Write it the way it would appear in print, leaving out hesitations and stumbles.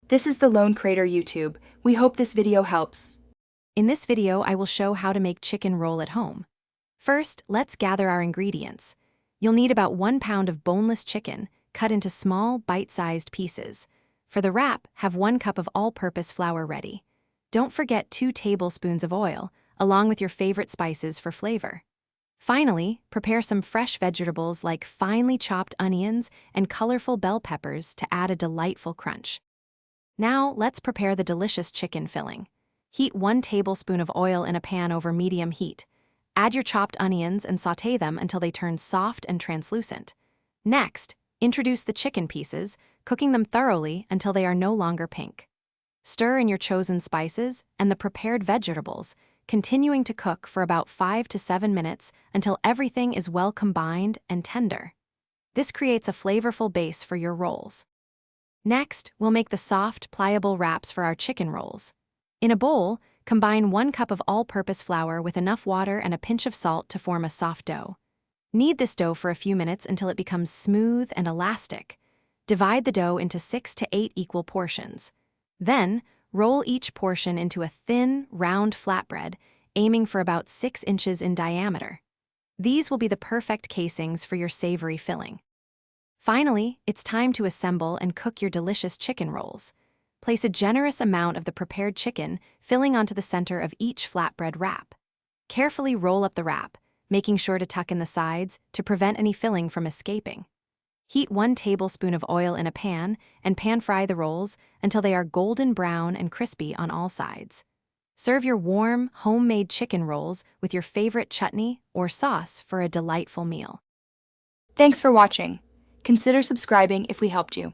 This is the Lone Crater YouTube. We hope this video helps. In this video, I will show how to make chicken roll at home. First, let's gather our ingredients. You'll need about 1 pound of boneless chicken, cut into small, bite-sized pieces. For the wrap, have 1 cup of all-purpose flour ready. Don't forget 2 tablespoons of oil, along with your favorite spices for flavor. Finally, prepare some fresh vegetables like finely chopped onions and colorful bell peppers to add a delightful crunch. Now, let's prepare the delicious chicken filling. Heat 1 tablespoon of oil in a pan over medium heat. Add your chopped onions and sauté them until they turn soft and translucent. Next, introduce the chicken pieces, cooking them thoroughly until they are no longer pink. Stir in your chosen spices and the prepared vegetables, continuing to cook for about 5 to 7 minutes until everything is well combined and tender. This creates a flavorful base for your rolls. Next, we'll make the soft, pliable wraps for our chicken rolls. In a bowl, combine 1 cup of all-purpose flour with enough water and a pinch of salt to form a soft dough. Knead this dough for a few minutes until it becomes smooth and elastic. Divide the dough into 6 to 8 equal portions. Then, roll each portion into a thin, round flatbread, aiming for about 6 inches in diameter. These will be the perfect casings for your savory filling. Finally, it's time to assemble and cook your delicious chicken rolls. Place a generous amount of the prepared chicken filling onto the center of each flatbread wrap. Carefully roll up the wrap, making sure to tuck in the sides to prevent any filling from escaping. Heat 1 tablespoon of oil in a pan and pan-fry the rolls until they are golden brown and crispy on all sides. Serve your warm, homemade chicken rolls with your favorite chutney or sauce for a delightful meal. Thanks for watching. Consider subscribing if we helped you.